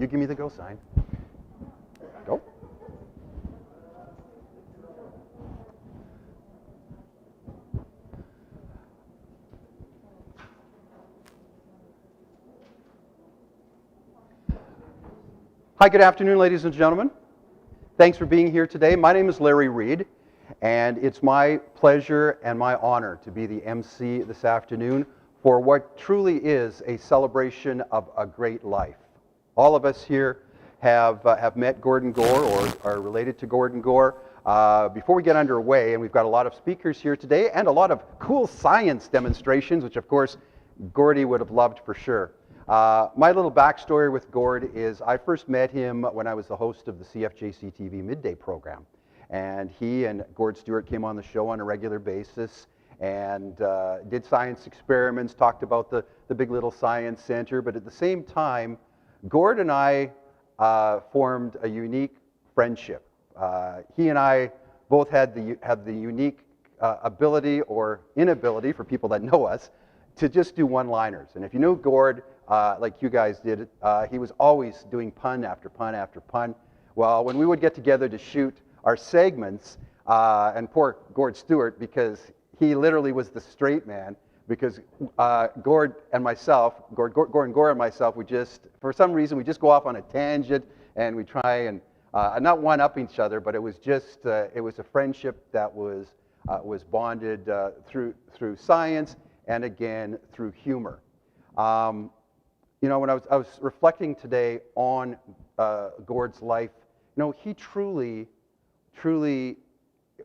You give me the go sign. Go. Hi, good afternoon, ladies and gentlemen. Thanks for being here today. My name is Larry Reed, and it's my pleasure and my honor to be the MC this afternoon for what truly is a celebration of a great life. All of us here have met Gordon Gore or are related to Gordon Gore. Before we get underway, and we've got a lot of speakers here today and a lot of cool science demonstrations, which of course Gordy would have loved for sure. My little backstory with Gord is I first met him when I was the host of the CFJC TV midday program. And he and Gord Stewart came on the show on a regular basis and did science experiments, talked about the Big Little Science Center. But at the same time, Gord and I formed a unique friendship. He and I both have the unique ability or inability, for people that know us, to just do one-liners. And if you know Gord, like you guys did, he was always doing pun after pun after pun. Well, when we would get together to shoot our segments, and poor Gord Stewart, because he literally was the straight man, because Gord and Gore and myself, we just, for some reason, we just go off on a tangent, and we try and not one-up each other, but it was just, it was a friendship that was bonded through science, and again, through humor. You know, when I was reflecting today on Gord's life, you know, he truly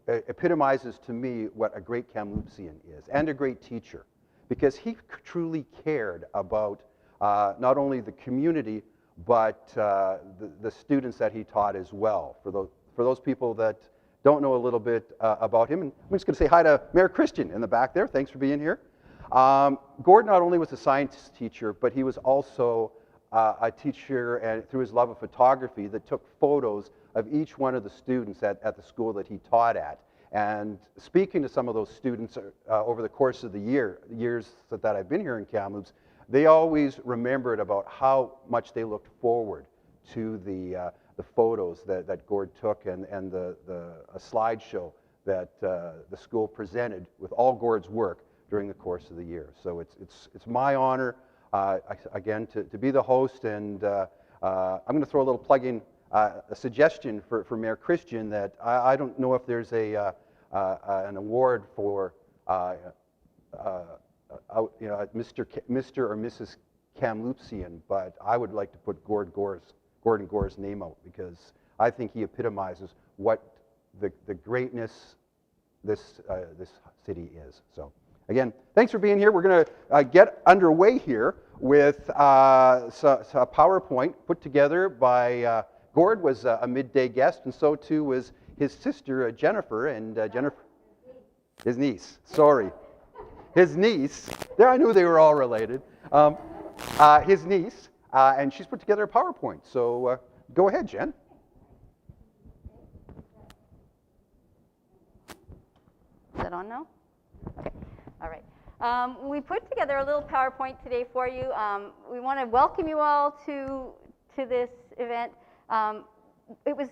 epitomizes to me what a great Kamloopsian is, and a great teacher, because he truly cared about not only the community, but the students that he taught as well. For those people that don't know a little bit about him, and I'm just going to say hi to Mayor Christian in the back there. Thanks for being here. Gord not only was a science teacher, but he was also a teacher, and through his love of photography, that took photos of each one of the students at the school that he taught at. And speaking to some of those students over the course of the years that I've been here in Kamloops, they always remembered about how much they looked forward to the photos that Gord took and a slideshow that the school presented with all Gord's work during the course of the year. So it's my honor, again, to be the host, and I'm going to throw a little plug in, a suggestion for Mayor Christian, that I don't know if there's an award for you know, Mr. or Mrs. Kamloopsian, but I would like to put Gordon Gore's name out, because I think he epitomizes what the greatness this city is. So. Again, thanks for being here. We're going to get underway here with a PowerPoint put together by Gord was a midday guest, and so too was his sister Jennifer, and Jennifer, his niece. Sorry, his niece. There, I knew they were all related. His niece, and she's put together a PowerPoint. So go ahead, Jen. Is that on now? Okay. All right. We put together a little PowerPoint today for you. We want to welcome you all to this event. It was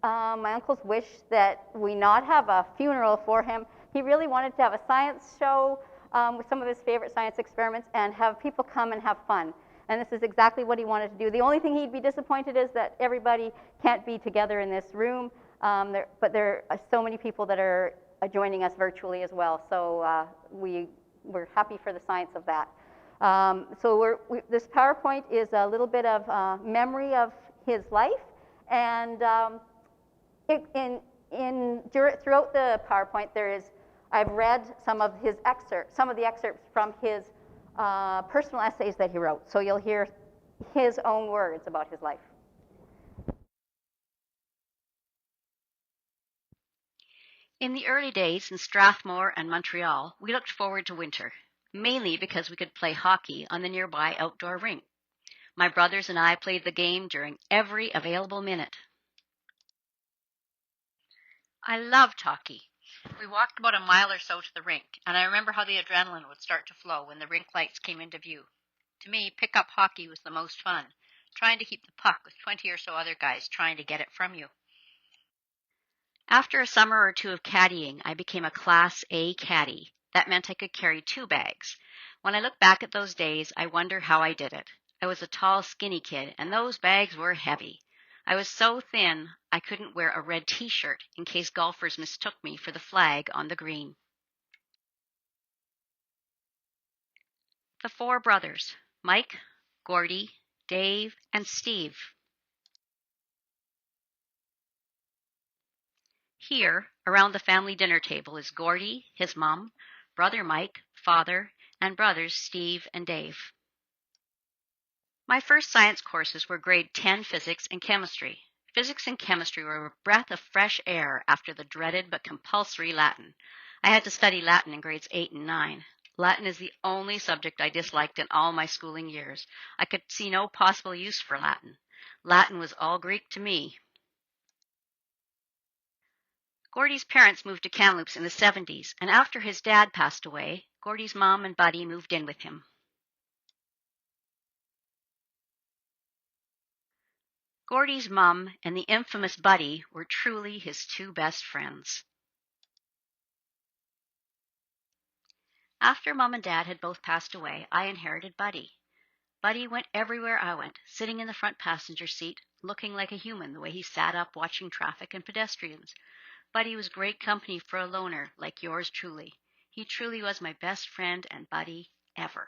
my uncle's wish that we not have a funeral for him. He really wanted to have a science show with some of his favorite science experiments and have people come and have fun. And this is exactly what he wanted to do. The only thing he'd be disappointed is that everybody can't be together in this room, but there are so many people that are joining us virtually as well. So we're happy for the science of that. So this PowerPoint is a little bit of memory of his life, and throughout the PowerPoint I've read some of the excerpts from his personal essays that he wrote. So you'll hear his own words about his life. In the early days in Strathmore and Montreal, we looked forward to winter, mainly because we could play hockey on the nearby outdoor rink. My brothers and I played the game during every available minute. I loved hockey. We walked about a mile or so to the rink, and I remember how the adrenaline would start to flow when the rink lights came into view. To me, pickup hockey was the most fun. trying to keep the puck with 20 or so other guys trying to get it from you. After a summer or two of caddying, I became a Class A caddy. That meant I could carry 2 bags. When I look back at those days, I wonder how I did it. I was a tall, skinny kid, and those bags were heavy. I was so thin, I couldn't wear a red t-shirt in case golfers mistook me for the flag on the green. The 4 brothers, Mike, Gordy, Dave, and Steve. Here, around the family dinner table, is Gordy, his mom, brother Mike, father, and brothers Steve and Dave. My first science courses were grade 10 physics and chemistry. Physics and chemistry were a breath of fresh air after the dreaded but compulsory Latin. I had to study Latin in grades 8 and 9. Latin is the only subject I disliked in all my schooling years. I could see no possible use for Latin. Latin was all Greek to me. Gordy's parents moved to Kamloops in the 70s, and after his dad passed away, Gordy's mom and Buddy moved in with him. Gordy's mom and the infamous Buddy were truly his 2 best friends. After Mom and Dad had both passed away, I inherited Buddy. Buddy went everywhere I went, sitting in the front passenger seat, looking like a human the way he sat up watching traffic and pedestrians. Buddy was great company for a loner like yours truly. He truly was my best friend and buddy ever.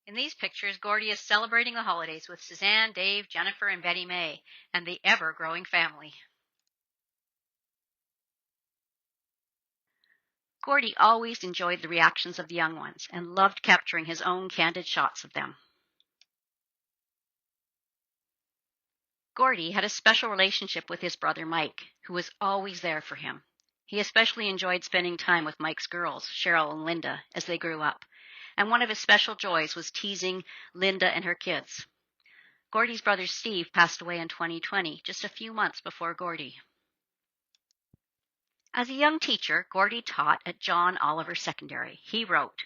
In these pictures, Gordy is celebrating the holidays with Suzanne, Dave, Jennifer, and Betty May, and the ever-growing family. Gordy always enjoyed the reactions of the young ones and loved capturing his own candid shots of them. Gordy had a special relationship with his brother Mike, who was always there for him. He especially enjoyed spending time with Mike's girls, Cheryl and Linda, as they grew up, and one of his special joys was teasing Linda and her kids. Gordy's brother Steve passed away in 2020, just a few months before Gordy. As a young teacher, Gordy taught at John Oliver Secondary. He wrote,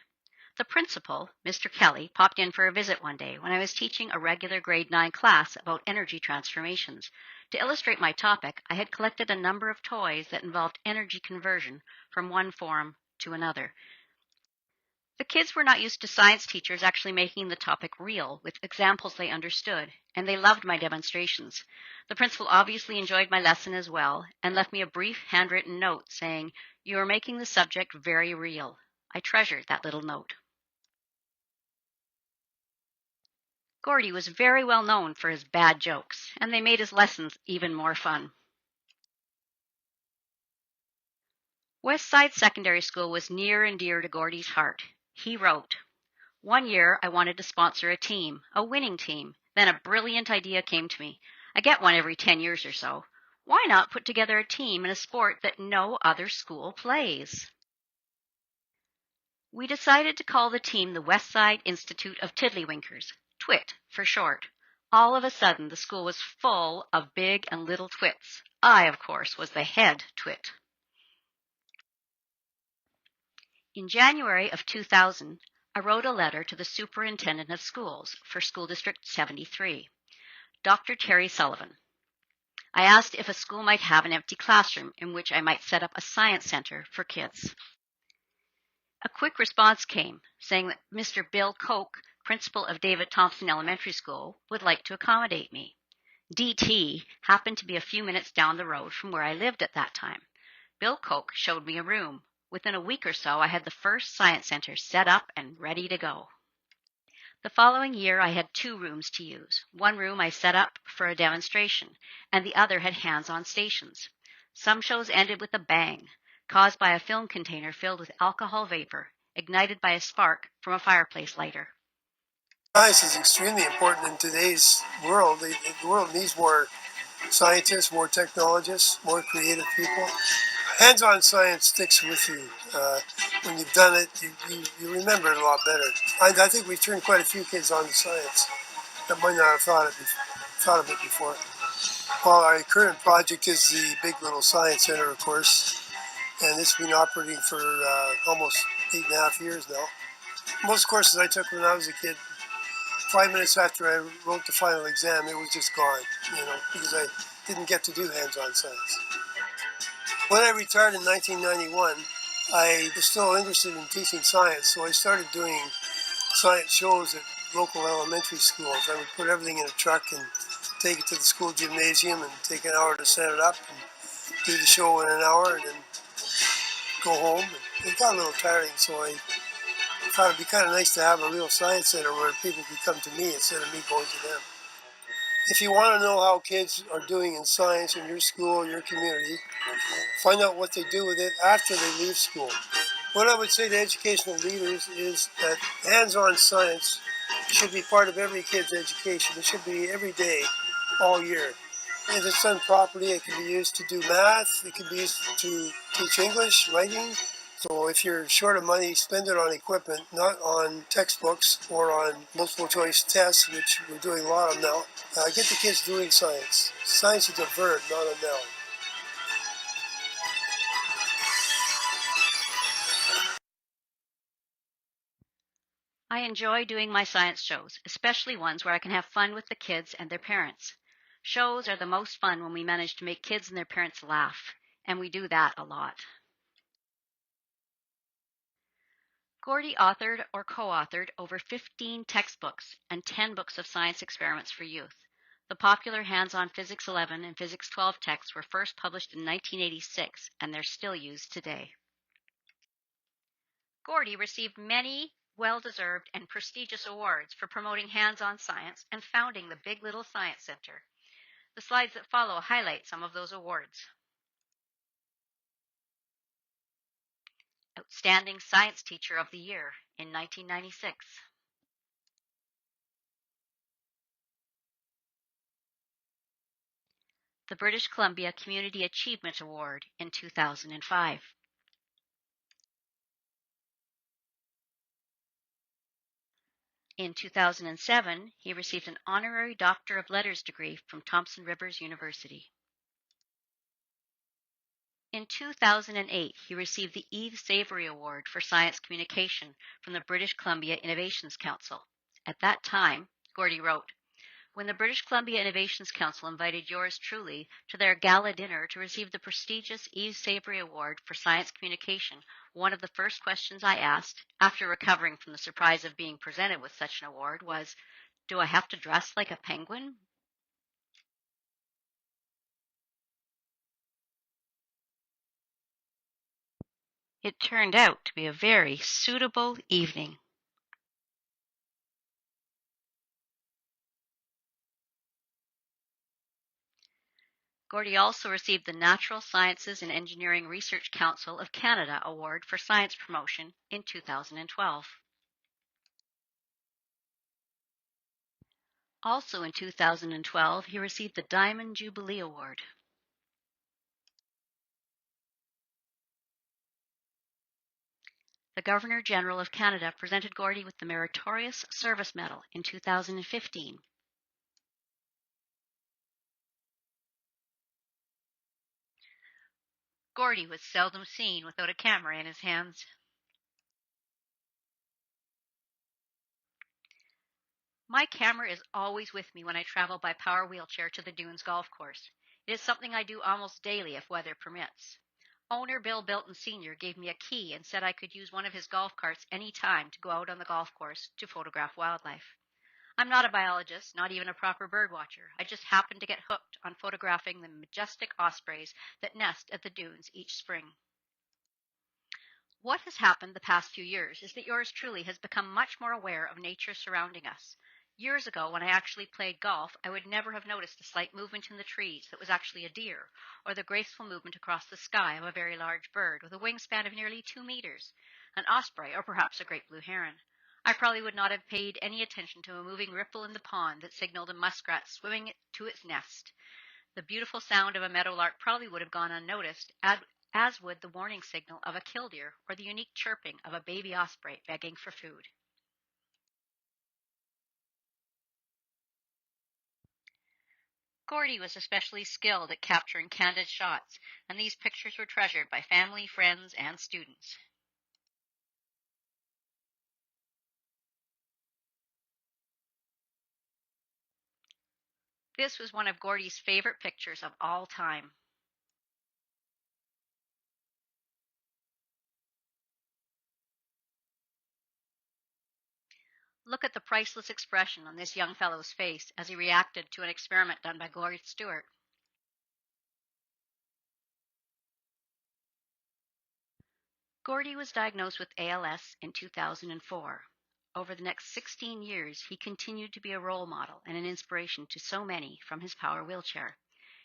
"The principal, Mr. Kelly, popped in for a visit one day when I was teaching a regular grade 9 class about energy transformations. To illustrate my topic, I had collected a number of toys that involved energy conversion from one form to another. The kids were not used to science teachers actually making the topic real with examples they understood, and they loved my demonstrations. The principal obviously enjoyed my lesson as well and left me a brief handwritten note saying, 'You are making the subject very real.' I treasured that little note." Gordy was very well known for his bad jokes, and they made his lessons even more fun. Westside Secondary School was near and dear to Gordy's heart. He wrote, "One year I wanted to sponsor a team, a winning team. Then a brilliant idea came to me. I get one every 10 years or so. Why not put together a team in a sport that no other school plays?" We decided to call the team the Westside Institute of Tiddlywinkers, TWIT for short. All of a sudden, the school was full of big and little twits. I, of course, was the head twit. In January of 2000, I wrote a letter to the Superintendent of Schools for School District 73, Dr. Terry Sullivan. I asked if a school might have an empty classroom in which I might set up a science center for kids. A quick response came saying that Mr. Bill Koch, principal of David Thompson Elementary School, would like to accommodate me. DT happened to be a few minutes down the road from where I lived at that time. Bill Koch showed me a room. Within a week or so, I had the first science center set up and ready to go. The following year, I had 2 rooms to use. One room I set up for a demonstration, and the other had hands-on stations. Some shows ended with a bang, caused by a film container filled with alcohol vapor, ignited by a spark from a fireplace lighter. Science is extremely important in today's world. The world needs more scientists, more technologists, more creative people. Hands-on science sticks with you. When you've done it, you remember it a lot better. I think we've turned quite a few kids on to science that might not have thought of it before. Well, our current project is the Big Little Science Center, of course, and it's been operating for almost 8.5 years now. Most courses I took when I was a kid 5 minutes after I wrote the final exam, it was just gone, because I didn't get to do hands-on science. When I retired in 1991, I was still interested in teaching science, so I started doing science shows at local elementary schools. I would put everything in a truck and take it to the school gymnasium and take an hour to set it up and do the show in an hour and then go home. And it got a little tiring, so I thought it'd be kind of nice to have a real science center where people could come to me instead of me going to them. If you want to know how kids are doing in science in your school or your community, find out what they do with it after they leave school. What I would say to educational leaders is that hands-on science should be part of every kid's education. It should be every day, all year. If it's done properly, it can be used to do math. It can be used to teach English, writing. So if you're short of money, spend it on equipment, not on textbooks or on multiple choice tests, which we're doing a lot of now. Get the kids doing science. Science is a verb, not a noun. I enjoy doing my science shows, especially ones where I can have fun with the kids and their parents. Shows are the most fun when we manage to make kids and their parents laugh, and we do that a lot. Gordy authored or co-authored over 15 textbooks and 10 books of science experiments for youth. The popular hands-on Physics 11 and Physics 12 texts were first published in 1986, and they're still used today. Gordy received many well-deserved and prestigious awards for promoting hands-on science and founding the Big Little Science Center. The slides that follow highlight some of those awards. Outstanding Science Teacher of the Year in 1996. The British Columbia Community Achievement Award in 2005. In 2007, he received an Honorary Doctor of Letters degree from Thompson Rivers University. In 2008, he received the Eve Savory Award for Science Communication from the British Columbia Innovations Council. At that time, Gordy wrote, "When the British Columbia Innovations Council invited yours truly to their gala dinner to receive the prestigious Eve Savory Award for Science Communication, one of the first questions I asked, after recovering from the surprise of being presented with such an award, was, 'Do I have to dress like a penguin?'" It turned out to be a very suitable evening. Gordy also received the Natural Sciences and Engineering Research Council of Canada Award for Science Promotion in 2012. Also in 2012, he received the Diamond Jubilee Award. The Governor-General of Canada presented Gordy with the Meritorious Service Medal in 2015. Gordy was seldom seen without a camera in his hands. My camera is always with me when I travel by power wheelchair to the Dunes Golf Course. It is something I do almost daily if weather permits. Owner Bill Bilton Sr. gave me a key and said I could use one of his golf carts any time to go out on the golf course to photograph wildlife. I'm not a biologist, not even a proper bird watcher. I just happen to get hooked on photographing the majestic ospreys that nest at the dunes each spring. What has happened the past few years is that yours truly has become much more aware of nature surrounding us. Years ago, when I actually played golf, I would never have noticed a slight movement in the trees that was actually a deer, or the graceful movement across the sky of a very large bird with a wingspan of nearly 2 meters, an osprey, or perhaps a great blue heron. I probably would not have paid any attention to a moving ripple in the pond that signaled a muskrat swimming to its nest. The beautiful sound of a meadowlark probably would have gone unnoticed, as would the warning signal of a killdeer or the unique chirping of a baby osprey begging for food. Gordy was especially skilled at capturing candid shots, and these pictures were treasured by family, friends, and students. This was one of Gordy's favorite pictures of all time. Look at the priceless expression on this young fellow's face as he reacted to an experiment done by Gord Stewart. Gordy was diagnosed with ALS in 2004. Over the next 16 years, he continued to be a role model and an inspiration to so many from his power wheelchair.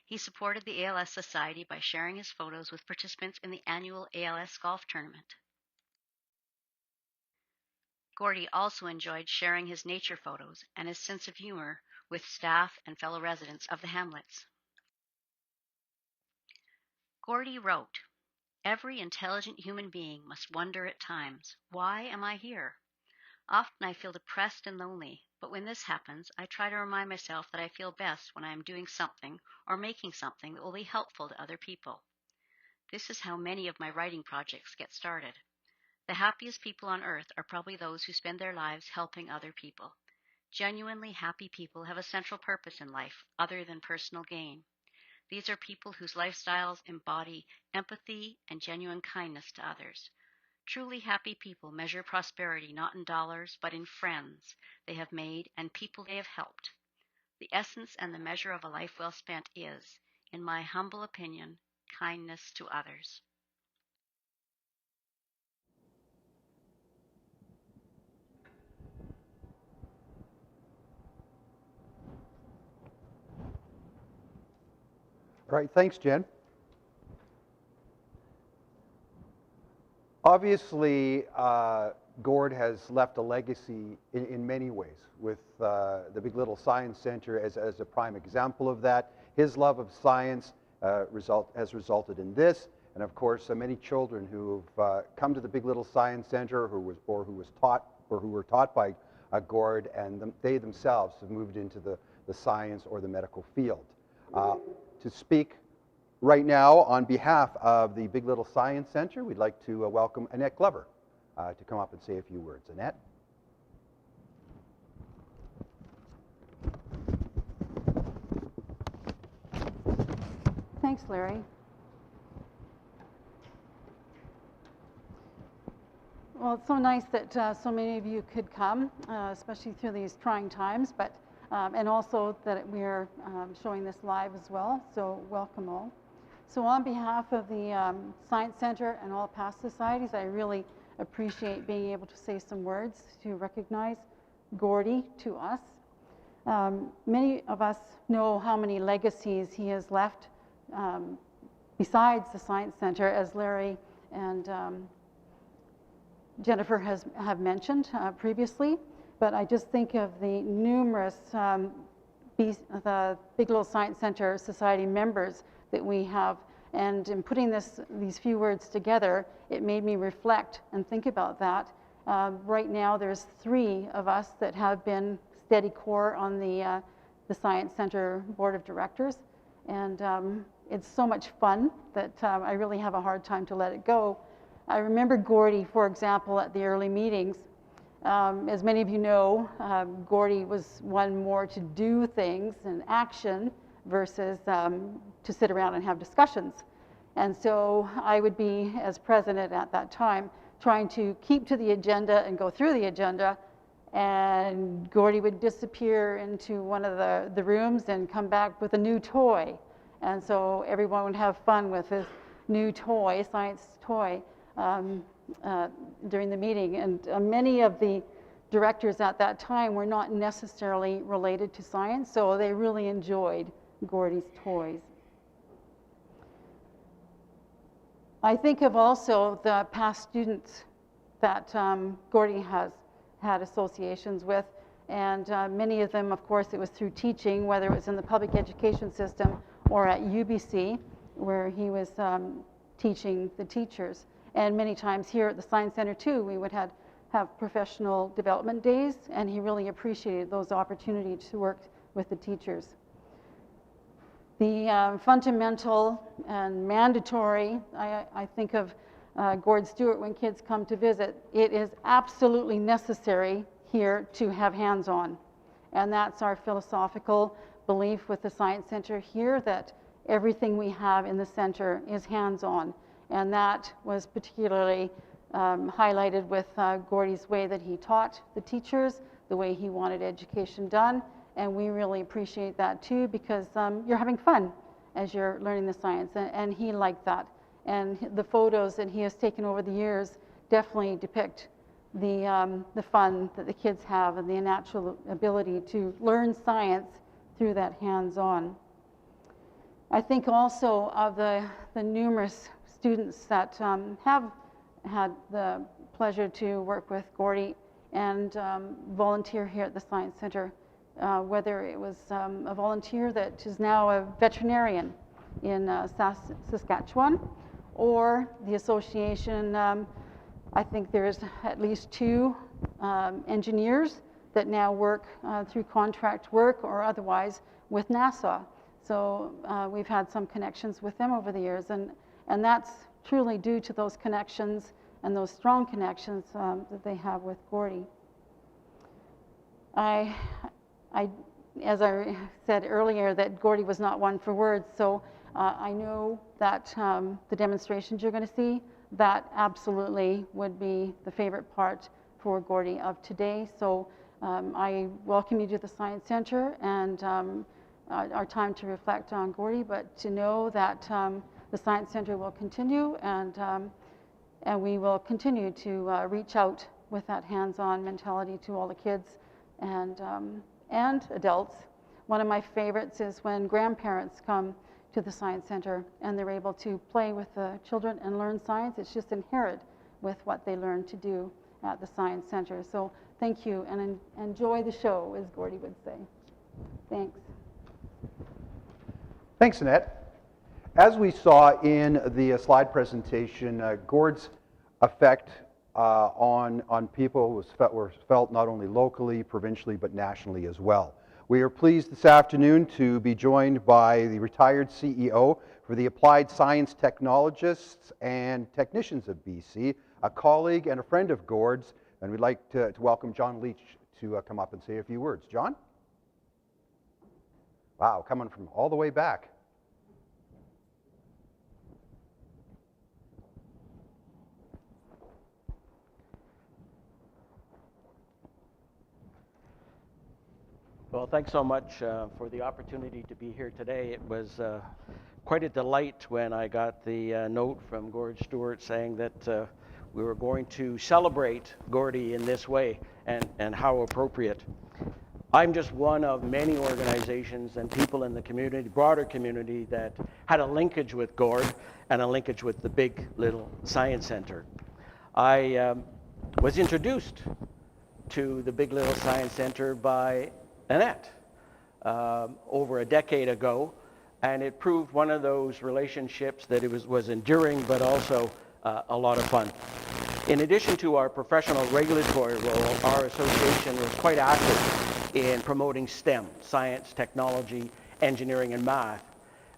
He supported the ALS Society by sharing his photos with participants in the annual ALS golf tournament. Gordy also enjoyed sharing his nature photos and his sense of humor with staff and fellow residents of the hamlets. Gordy wrote, "Every intelligent human being must wonder at times, why am I here? Often I feel depressed and lonely, but when this happens, I try to remind myself that I feel best when I am doing something or making something that will be helpful to other people. This is how many of my writing projects get started. The happiest people on earth are probably those who spend their lives helping other people. Genuinely happy people have a central purpose in life other than personal gain. These are people whose lifestyles embody empathy and genuine kindness to others. Truly happy people measure prosperity not in dollars, but in friends they have made and people they have helped. The essence and the measure of a life well spent is, in my humble opinion, kindness to others." All right, thanks, Jen. Obviously, Gord has left a legacy in many ways, with the Big Little Science Center as a prime example of that. His love of science has resulted in this, and of course, many children who have come to the Big Little Science Center who were taught by Gord, and they themselves have moved into the science or the medical field. To speak right now on behalf of the Big Little Science Center, we'd like to welcome Annette Glover to come up and say a few words. Annette? Thanks, Larry. Well, it's so nice that so many of you could come, especially through these trying times, but and also that we're showing this live as well, so welcome all. So on behalf of the Science Center and all past societies, I really appreciate being able to say some words to recognize Gordy to us. Many of us know how many legacies he has left besides the Science Center, as Larry and Jennifer have mentioned previously, but I just think of the numerous the Big Little Science Center Society members that we have, and in putting these few words together, it made me reflect and think about that. Right now, there's 3 of us that have been steady core on the Science Center Board of Directors, and it's so much fun that I really have a hard time to let it go. I remember Gordy, for example, at the early meetings. As many of you know, Gordy was one more to do things and action versus to sit around and have discussions. And so I would be, as president at that time, trying to keep to the agenda and go through the agenda, and Gordy would disappear into one of the rooms and come back with a new toy. And so everyone would have fun with this new toy, science toy, during the meeting. And many of the directors at that time were not necessarily related to science, so they really enjoyed Gordy's toys. I think of also the past students that Gordy has had associations with, and many of them, of course, it was through teaching, whether it was in the public education system or at UBC, where he was teaching the teachers. And many times here at the Science Center too, we would have professional development days, and he really appreciated those opportunities to work with the teachers. The fundamental and mandatory, I think of Gord Stewart when kids come to visit, it is absolutely necessary here to have hands-on. And that's our philosophical belief with the Science Center here that everything we have in the center is hands-on. And that was particularly highlighted with Gordie's way that he taught the teachers, the way he wanted education done. And we really appreciate that too, because you're having fun as you're learning the science, and he liked that. And the photos that he has taken over the years definitely depict the fun that the kids have and the natural ability to learn science through that hands-on. I think also of the numerous students that have had the pleasure to work with Gordie and volunteer here at the Science Center, whether it was a volunteer that is now a veterinarian in Saskatchewan, or the association. I think there's at least 2 engineers that now work through contract work or otherwise with NASA. So we've had some connections with them over the years, and that's truly due to those connections and those strong connections that they have with Gordie. As I said earlier, that Gordie was not one for words, so I know that the demonstrations you're going to see, that absolutely would be the favorite part for Gordie of today. So I welcome you to the Science Center and our time to reflect on Gordie, but to know that the Science Center will continue, and we will continue to reach out with that hands-on mentality to all the kids and adults. One of my favorites is when grandparents come to the Science Center and they're able to play with the children and learn science. It's just inherent with what they learn to do at the Science Center. So thank you, and enjoy the show, as Gordie would say. Thanks. Thanks, Annette. As we saw in the slide presentation, Gord's effect on people was felt not only locally, provincially, but nationally as well. We are pleased this afternoon to be joined by the retired CEO for the Applied Science Technologists and Technicians of BC, a colleague and a friend of Gord's, and we'd like to welcome John Leach to come up and say a few words. John? Wow, coming from all the way back. Well, thanks so much for the opportunity to be here today. It was quite a delight when I got the note from Gord Stewart saying that we were going to celebrate Gordie in this way, and how appropriate. I'm just one of many organizations and people in the community, broader community, that had a linkage with Gord and a linkage with the Big Little Science Center. I was introduced to the Big Little Science Center by Annette over a decade ago, and it proved one of those relationships that it was enduring, but also a lot of fun. In addition to our professional regulatory role, our association was quite active in promoting STEM, science, technology, engineering, and math.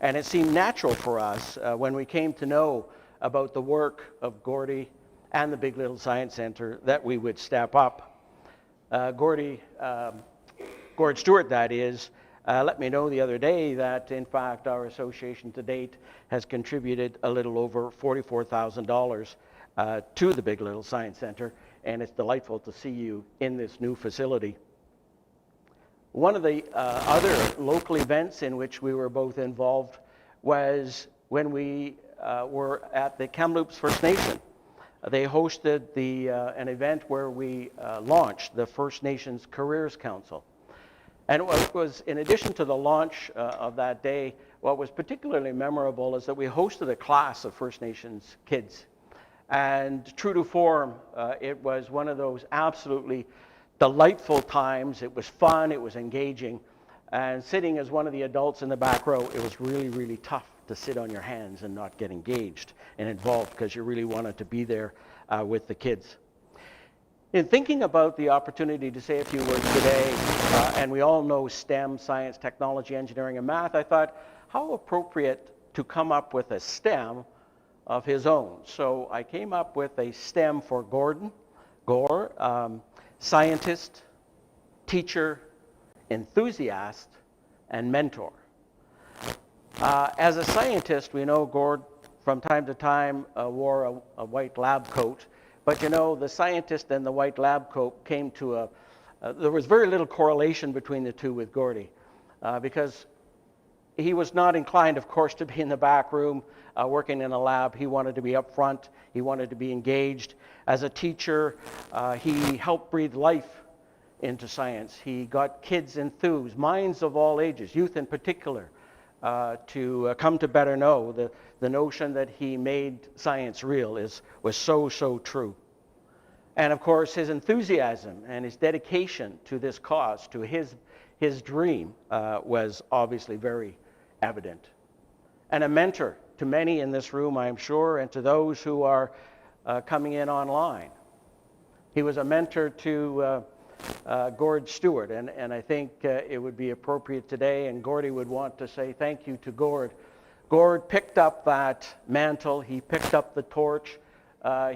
And it seemed natural for us when we came to know about the work of Gordie and the Big Little Science Center that we would step up. Gord Stewart, that is, let me know the other day that, in fact, our association to date has contributed a little over $44,000 to the Big Little Science Center, and it's delightful to see you in this new facility. One of the other local events in which we were both involved was when we were at the Kamloops First Nation. They hosted an event where we launched the First Nations Careers Council. And what was, in addition to the launch of that day, what was particularly memorable is that we hosted a class of First Nations kids. And true to form, it was one of those absolutely delightful times. It was fun, it was engaging. And sitting as one of the adults in the back row, it was really, really tough to sit on your hands and not get engaged and involved, because you really wanted to be there with the kids. In thinking about the opportunity to say a few words today, and we all know STEM, science, technology, engineering, and math, I thought, how appropriate to come up with a STEM of his own. So I came up with a STEM for Gore, scientist, teacher, enthusiast, and mentor. As a scientist, we know Gord from time to time wore a white lab coat, but you know, the scientist and the white lab coat came to there was very little correlation between the two with Gordy, because he was not inclined, of course, to be in the back room working in a lab. He wanted to be up front. He wanted to be engaged. As a teacher, he helped breathe life into science. He got kids enthused, minds of all ages, youth in particular, to come to better know. The notion that he made science real was so true. And of course, his enthusiasm and his dedication to this cause, to his dream, was obviously very evident. And a mentor to many in this room, I am sure, and to those who are coming in online. He was a mentor to Gord Stewart, and I think it would be appropriate today, and Gordy would want to say thank you to Gord. Gord picked up that mantle, he picked up the torch,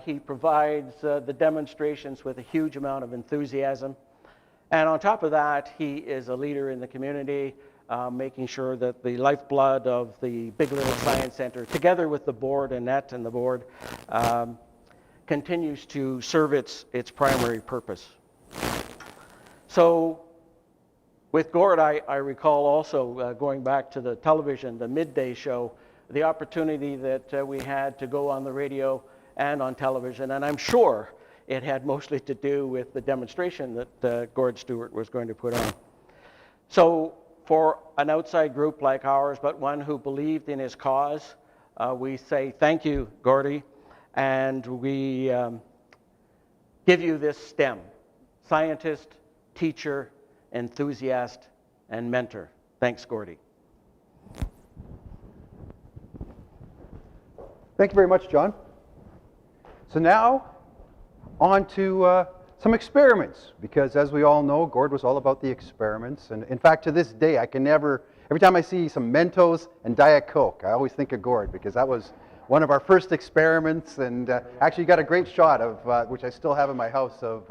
he provides the demonstrations with a huge amount of enthusiasm, and on top of that, he is a leader in the community, making sure that the lifeblood of the Big Little Science Center, together with the board, Annette and the board, continues to serve its primary purpose. So with Gord, I recall also going back to the television, the midday show, the opportunity that we had to go on the radio and on television, and I'm sure it had mostly to do with the demonstration that Gord Stewart was going to put on. So for an outside group like ours, but one who believed in his cause, we say thank you, Gordy, and we give you this STEM: scientist, teacher, enthusiast, and mentor. Thanks, Gordy. Thank you very much, John. So now, on to some experiments, because as we all know, Gord was all about the experiments. And in fact, to this day, I can never, every time I see some Mentos and Diet Coke, I always think of Gord, because that was one of our first experiments. And actually got a great shot of, which I still have in my house, of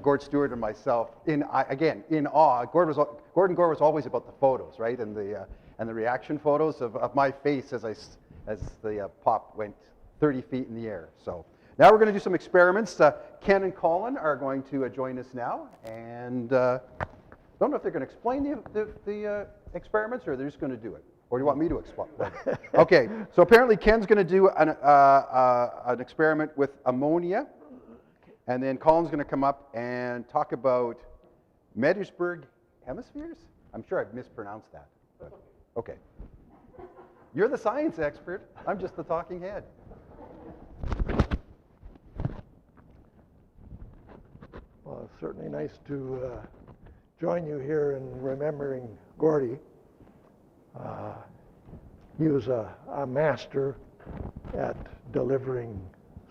Gord Stewart and myself, again, in awe. Gord and Gord was always about the photos, right? And the reaction photos of my face as the pop went 30 feet in the air. So now we're going to do some experiments. Ken and Colin are going to join us now, and I don't know if they're going to explain the experiments, or they're just going to do it. Or do you want me to explain? Okay, so apparently Ken's going to do an experiment with ammonia, and then Colin's going to come up and talk about Metersburg hemispheres. I'm sure I've mispronounced that. But okay. You're the science expert. I'm just the talking head. Well, it's certainly nice to join you here in remembering Gordy. He was a master at delivering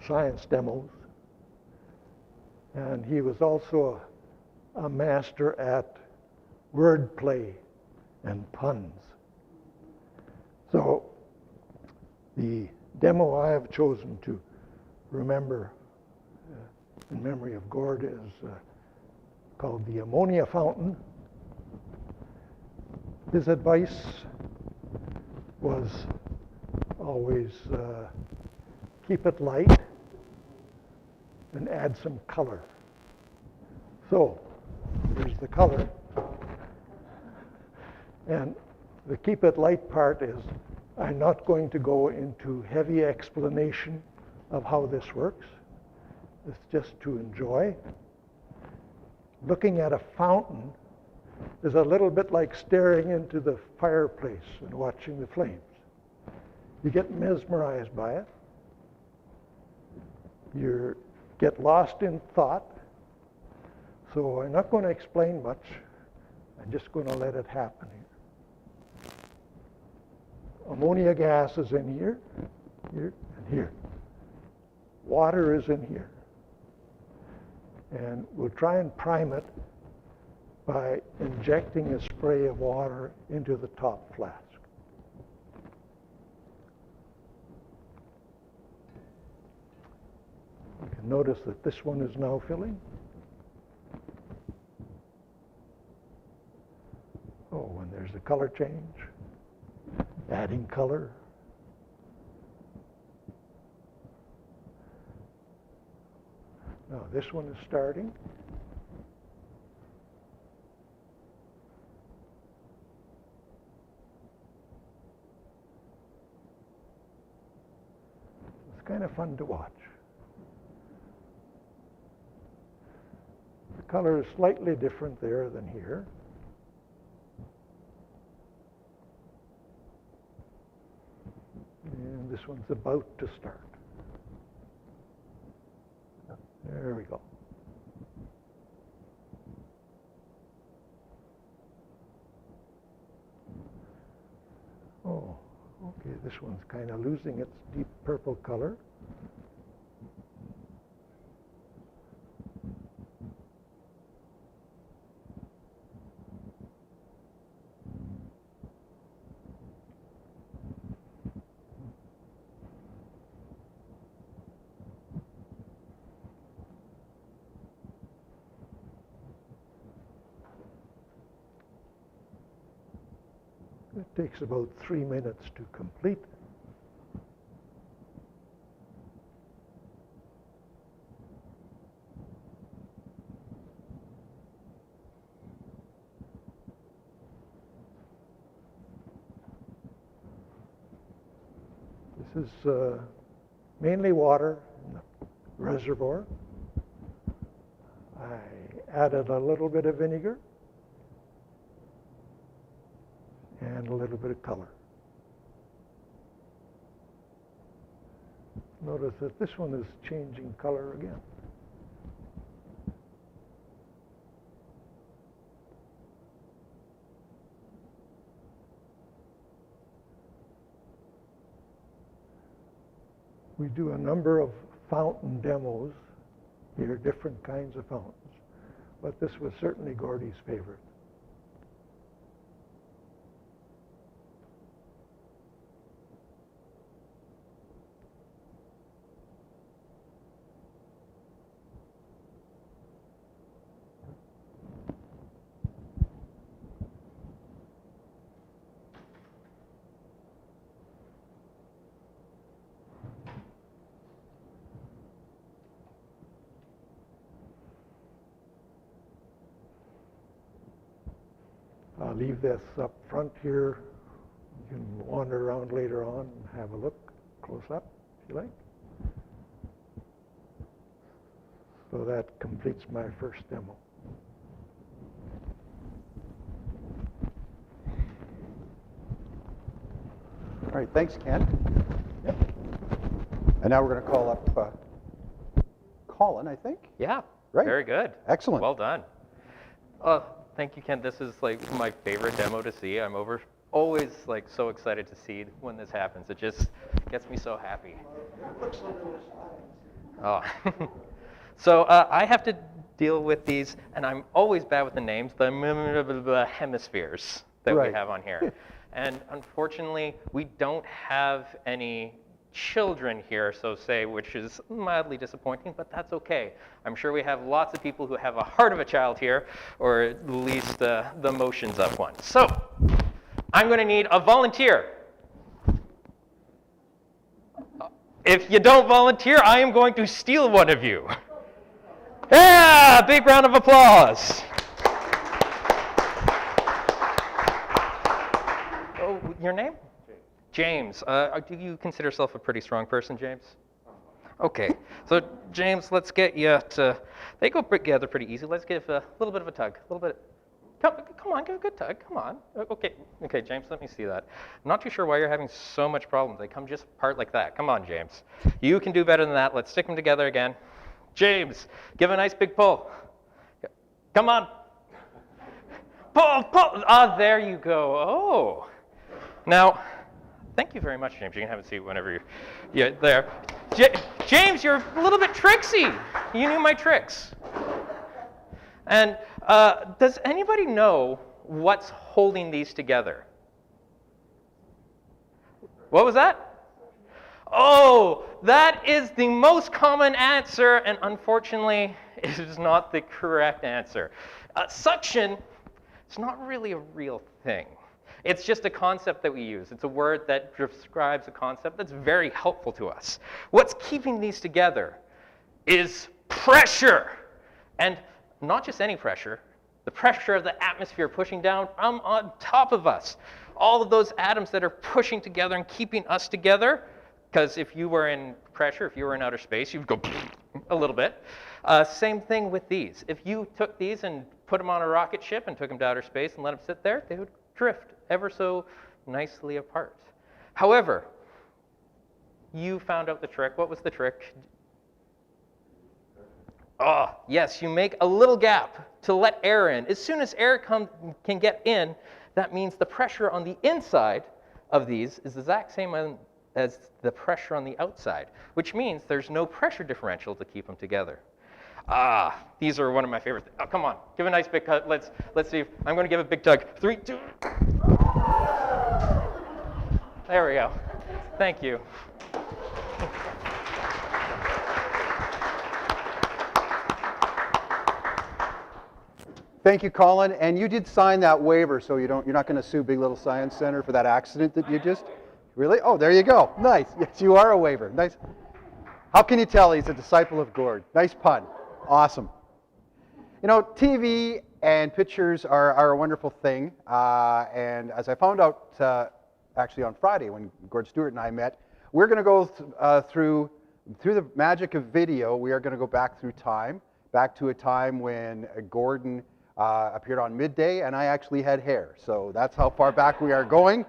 science demos, and he was also a master at wordplay and puns. So the demo I have chosen to remember in memory of Gord is called the Ammonia Fountain. His advice was always keep it light and add some color. So here's the color. And the keep it light part is I'm not going to go into heavy explanation of how this works. It's just to enjoy. Looking at a fountain is a little bit like staring into the fireplace and watching the flames. You get mesmerized by it. You get lost in thought. So I'm not going to explain much. I'm just going to let it happen here. Ammonia gas is in here, here, and here. Water is in here. And we'll try and prime it by injecting a spray of water into the top flask. You can notice that this one is now filling. Oh, and there's a the color change, adding color. Now this one is starting. It's kind of fun to watch. The color is slightly different there than here. And this one's about to start. There we go. Oh, okay, this one's kind of losing its deep purple color. It takes about 3 minutes to complete. This is mainly water in the reservoir. I added a little bit of vinegar and a little bit of color. Notice that this one is changing color again. We do a number of fountain demos here, different kinds of fountains, but this was certainly Gordy's favorite. I'll leave this up front here. You can wander around later on and have a look close up if you like. So that completes my first demo. All right, thanks, Ken. Yep. And now we're going to call up Colin, I think. Yeah, Right. very good. Excellent. Well done. Thank you, Ken. This is like my favorite demo to see. I'm always like so excited to see when this happens. It just gets me so happy. Oh. So I have to deal with these, and I'm always bad with the names, the hemispheres that Right. we have on here. And unfortunately, we don't have any children here, so say, which is mildly disappointing, but that's okay. I'm sure we have lots of people who have a heart of a child here, or at least the motions of one. So I'm going to need a volunteer. If you don't volunteer, I am going to steal one of you. Yeah, big round of applause. Oh, your name? James. Do you consider yourself a pretty strong person, James? Okay. So, James, let's get you to... They go together pretty easy. Let's give a little bit of a tug. A little bit... Come on, give a good tug. Come on. Okay, James, let me see that. I'm not too sure why you're having so much problems. They come just apart like that. Come on, James. You can do better than that. Let's stick them together again. James, give a nice big pull. Come on. Pull. Ah, there you go. Oh. Now... Thank you very much, James. You can have a seat whenever you're there. James, you're a little bit tricksy. You knew my tricks. And does anybody know what's holding these together? What was that? Oh, that is the most common answer, and unfortunately, it is not the correct answer. Suction is not really a real thing. It's just a concept that we use. It's a word that describes a concept that's very helpful to us. What's keeping these together is pressure. And not just any pressure, the pressure of the atmosphere pushing down from on top of us. All of those atoms that are pushing together and keeping us together, because if you were in pressure, if you were in outer space, you'd go a little bit. Same thing with these. If you took these and put them on a rocket ship and took them to outer space and let them sit there, they would drift ever so nicely apart. However, you found out the trick. What was the trick? Oh, yes, you make a little gap to let air in. As soon as air can get in, that means the pressure on the inside of these is the exact same as the pressure on the outside, which means there's no pressure differential to keep them together. These are one of my favorite things. Oh, come on, give a nice big cut. Let's see. I'm going to give a big tug. 3, 2. There we go. Thank you. Thank you, Colin. And you did sign that waiver, so you're not going to sue Big Little Science Center for that accident that you just. Really? Oh, there you go. Nice. Yes, you are a waiver. Nice. How can you tell he's a disciple of Gord? Nice pun. Awesome. You know, TV and pictures are a wonderful thing. And as I found out actually on Friday when Gord Stewart and I met, we're going to go through the magic of video. We are going to go back through time, back to a time when Gordon appeared on Midday, and I actually had hair. So that's how far back we are going.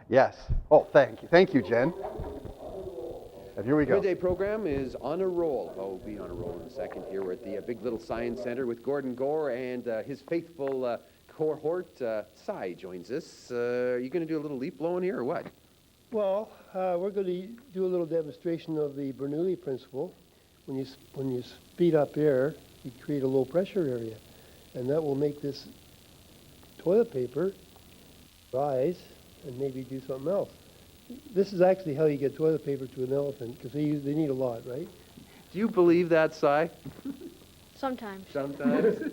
Yes. Oh, thank you. Thank you, Jen. And here we go. Midday program is on a roll. Oh, we'll be on a roll in a second here. We're at the Big Little Science Center with Gordon Gore and his faithful cohort. Cy joins us. Are you going to do a little leaf blowing here or what? Well, we're going to do a little demonstration of the Bernoulli principle. When you speed up air, you create a low pressure area, and that will make this toilet paper rise and maybe do something else. This is actually how you get toilet paper to an elephant, because they need a lot, right? Do you believe that, Cy? Sometimes. Sometimes?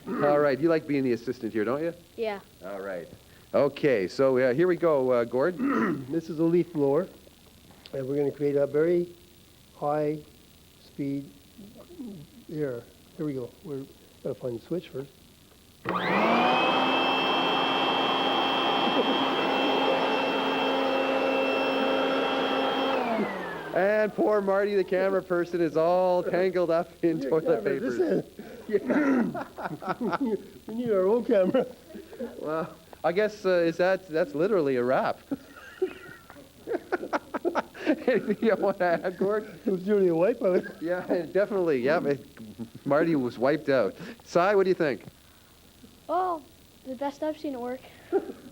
All right. You like being the assistant here, don't you? Yeah. All right. Okay, so here we go, Gord. This is a leaf blower, and we're going to create a very high speed air. Here we go. We're got to find the switch first. And poor Marty, the camera person, is all tangled up in toilet paper. We need our own camera. Well, I guess that's literally a wrap. Anything you want to add, Gord? It was nearly a wipeout. Yeah, definitely. Yeah, Marty was wiped out. Cy, what do you think? Oh, the best I've seen it work.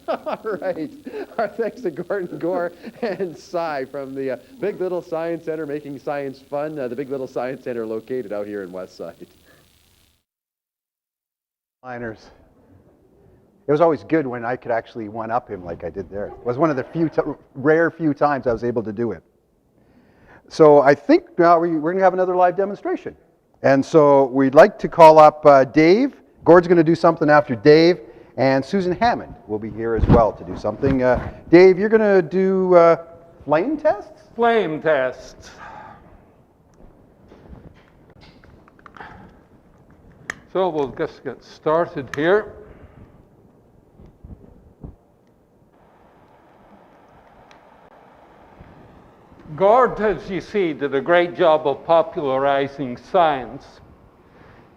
All right. Our thanks to Gordon Gore and Cy from the Big Little Science Center, making science fun. The Big Little Science Center located out here in Westside. Liners. It was always good when I could actually one-up him like I did there. It was one of the rare few times I was able to do it. So I think now we're going to have another live demonstration. And so we'd like to call up Dave. Gord's going to do something after Dave. And Susan Hammond will be here as well to do something. Dave, you're going to do flame tests? Flame tests. So we'll just get started here. Gord, as you see, did a great job of popularizing science.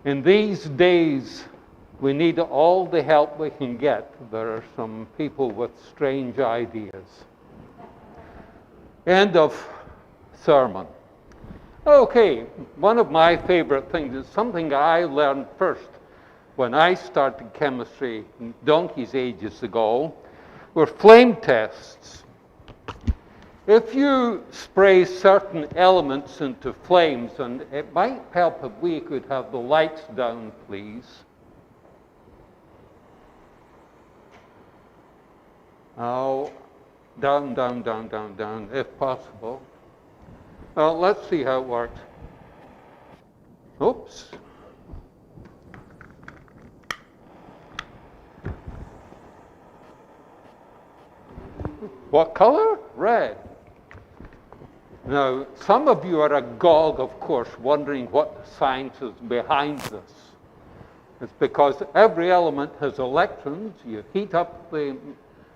In these days, we need all the help we can get. There are some people with strange ideas. End of sermon. Okay, one of my favorite things is something I learned first when I started chemistry donkey's ages ago, were flame tests. If you spray certain elements into flames, and it might help if we could have the lights down, please. Now, down, down, down, down, down, if possible. Well, let's see how it works. Oops. What color? Red. Now, some of you are agog, of course, wondering what science is behind this. It's because every element has electrons. You heat up the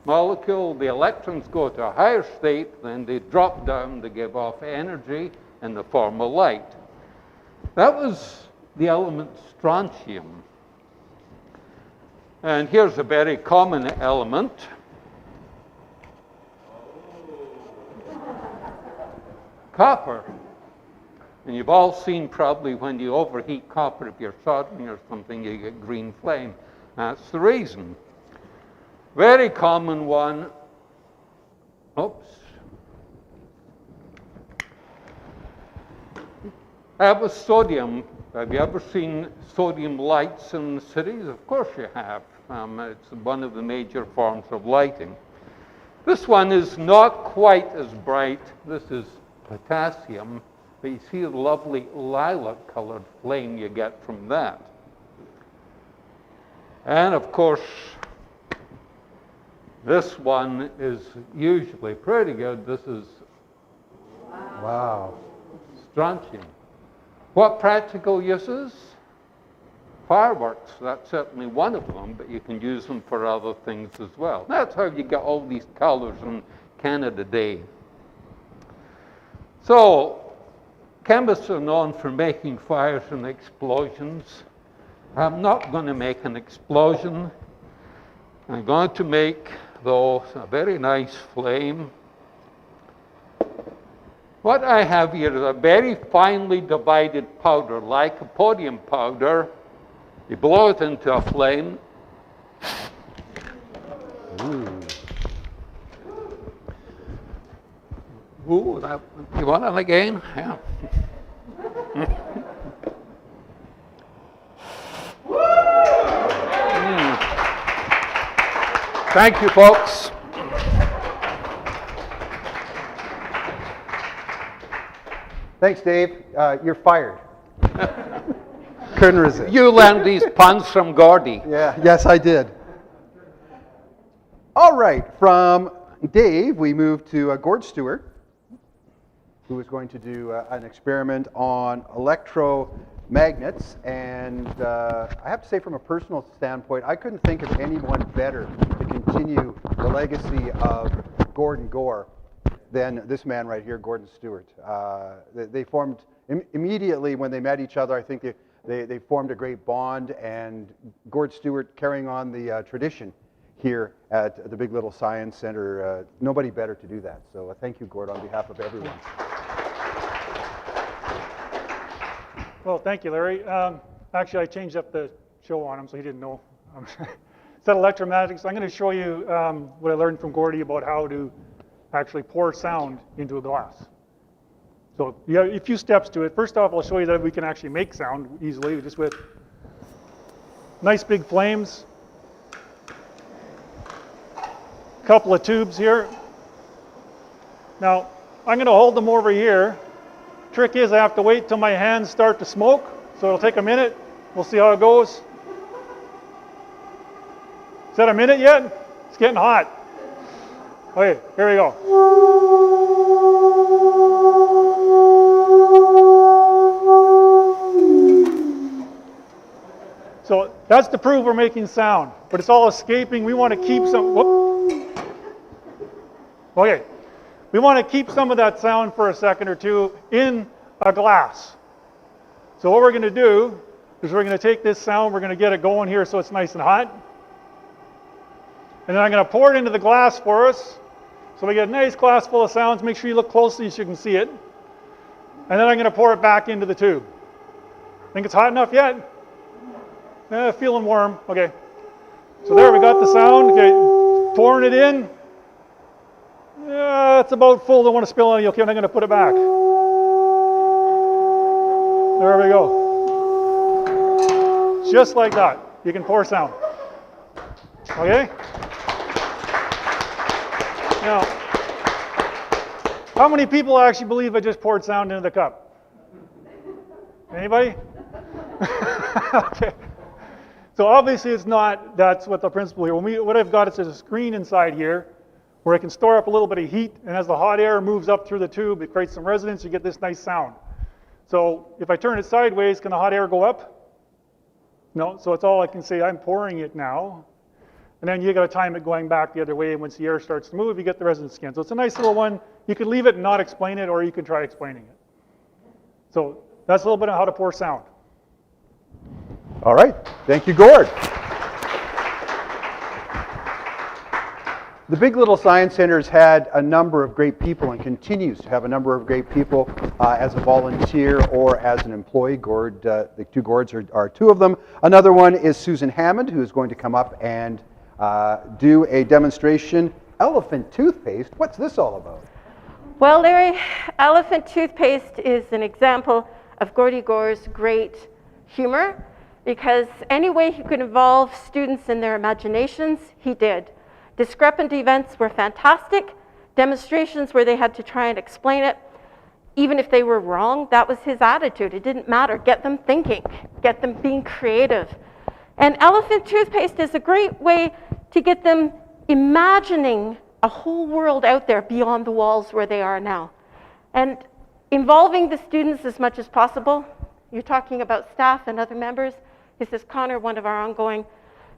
molecule, the electrons go to a higher state, then they drop down to give off energy in the form of light. That was the element strontium. And here's a very common element. Copper. And you've all seen probably when you overheat copper, if you're soldering or something, you get green flame. That's the reason. Very common one. Oops. That was sodium. Have you ever seen sodium lights in the cities? Of course you have. It's one of the major forms of lighting. This one is not quite as bright. This is potassium, but you see the lovely lilac-colored flame you get from that. And of course, this one is usually pretty good. This is Wow. strontium. What practical uses? Fireworks, that's certainly one of them, but you can use them for other things as well. That's how you get all these colors in Canada Day. So, chemists are known for making fires and explosions. I'm not going to make an explosion. I'm going to make, though, a very nice flame. What I have here is a very finely divided powder, like a podium powder. You blow it into a flame. Ooh, that, you want it again? Yeah. Thank you, folks. Thanks, Dave. You're fired. Couldn't resist. You learned these puns from Gordy. Yeah, yes, I did. All right, from Dave, we move to Gord Stewart, who is going to do an experiment on electromagnets. And I have to say, from a personal standpoint, I couldn't think of anyone better to continue the legacy of Gordon Gore than this man right here, Gordon Stewart. They formed, immediately when they met each other, I think they formed a great bond, and Gord Stewart carrying on the tradition here at the Big Little Science Center. Nobody better to do that. So thank you, Gord, on behalf of everyone. Well, thank you, Larry. Actually, I changed up the show on him, so he didn't know. It's that electromagnetics. I'm going to show you what I learned from Gordy about how to actually pour sound into a glass. So you have a few steps to it. First off, I'll show you that we can actually make sound easily just with nice big flames. A couple of tubes here. Now, I'm going to hold them over here. Trick is I have to wait till my hands start to smoke, so it'll take a minute. We'll see how it goes. Is that a minute yet? It's getting hot. Okay, here we go. So that's to prove we're making sound, but it's all escaping. We want to keep some, whoop. Okay, we want to keep some of that sound for a second or two in a glass. So what we're going to do is we're going to take this sound, we're going to get it going here so it's nice and hot. And then I'm going to pour it into the glass for us. So we get a nice glass full of sounds. Make sure you look closely so you can see it. And then I'm going to pour it back into the tube. Think it's hot enough yet? Feeling warm. Okay. So there we got the sound. Okay, pouring it in. It's about full. Don't want to spill on you. Okay, I'm going to put it back. There we go. Just like that. You can pour sound. Okay? Now, how many people actually believe I just poured sound into the cup? Anybody? Okay. So obviously it's not, that's what the principle here. What I've got is a screen inside here where it can store up a little bit of heat, and as the hot air moves up through the tube, it creates some resonance, you get this nice sound. So if I turn it sideways, can the hot air go up? No, so it's all I can say, I'm pouring it now. And then you got to time it going back the other way, and once the air starts to move, you get the resonance again. So it's a nice little one. You could leave it and not explain it, or you can try explaining it. So that's a little bit of how to pour sound. All right, thank you, Gord. The Big Little Science Center has had a number of great people and continues to have a number of great people as a volunteer or as an employee. Gord, the two Gords are two of them. Another one is Susan Hammond, who is going to come up and do a demonstration. Elephant toothpaste, what's this all about? Well, Larry, elephant toothpaste is an example of Gordy Gore's great humor, because any way he could involve students in their imaginations, he did. Discrepant events were fantastic. Demonstrations where they had to try and explain it, even if they were wrong, that was his attitude. It didn't matter. Get them thinking, get them being creative. And elephant toothpaste is a great way to get them imagining a whole world out there beyond the walls where they are now. And involving the students as much as possible. You're talking about staff and other members. This is Connor, one of our ongoing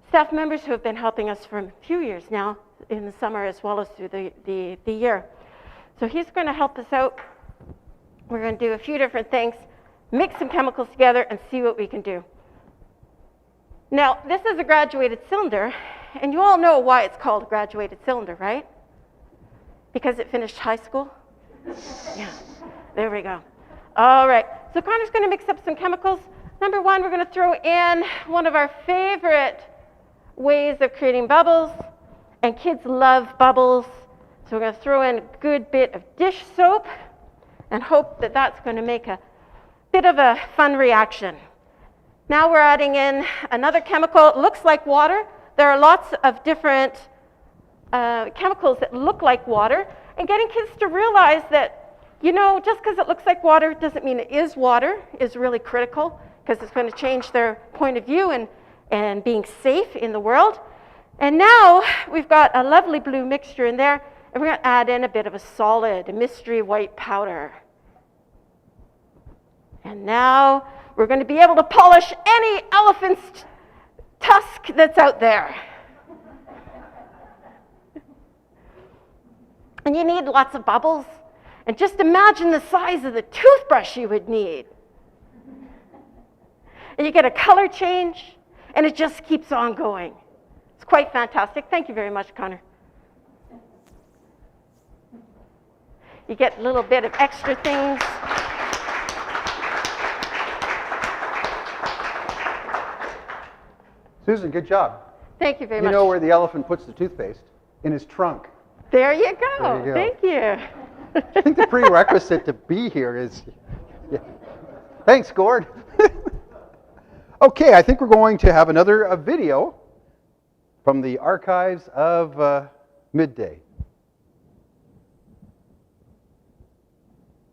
staff members who have been helping us for a few years now, in the summer as well as through the year. So he's going to help us out. We're going to do a few different things, mix some chemicals together and see what we can do. Now, this is a graduated cylinder, and you all know why it's called a graduated cylinder, right? Because it finished high school? Yeah, there we go. All right, so Connor's going to mix up some chemicals. Number one, we're going to throw in one of our favorite ways of creating bubbles, and kids love bubbles, so we're going to throw in a good bit of dish soap and hope that that's going to make a bit of a fun reaction. Now we're adding in another chemical. It looks like water. There are lots of different chemicals that look like water, and getting kids to realize that, you know, just because it looks like water doesn't mean it is water is really critical, because it's going to change their point of view and being safe in the world. And now we've got a lovely blue mixture in there, and we're going to add in a bit of a solid, a mystery white powder. And now we're going to be able to polish any elephant's tusk that's out there. And you need lots of bubbles. And just imagine the size of the toothbrush you would need. And you get a color change, and it just keeps on going. It's quite fantastic. Thank you very much, Connor. You get a little bit of extra things. Susan, good job. Thank you very much. You know where the elephant puts the toothpaste? In his trunk. There you go. There you go. Thank you. I think the prerequisite to be here is... Yeah. Thanks, Gord. Okay, I think we're going to have another video from the archives of Midday.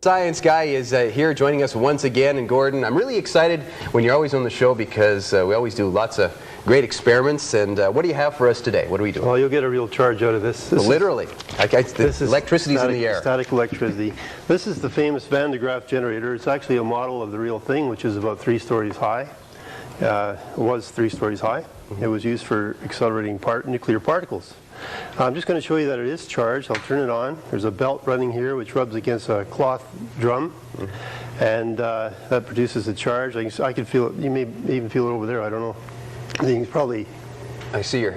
Science Guy is here joining us once again, and Gordon, I'm really excited when you're always on the show because we always do lots of great experiments. And what do you have for us today? What are we doing? Well, you'll get a real charge out of this. Literally. This electricity's in the air. Static electricity. This is the famous Van de Graaff generator. It's actually a model of the real thing, which is about 3 stories high. It was 3 stories high. It was used for accelerating nuclear particles. I'm just going to show you that it is charged. I'll turn it on. There's a belt running here which rubs against a cloth drum, and that produces a charge. I can feel it. You may even feel it over there. I don't know. I think it's probably... I see your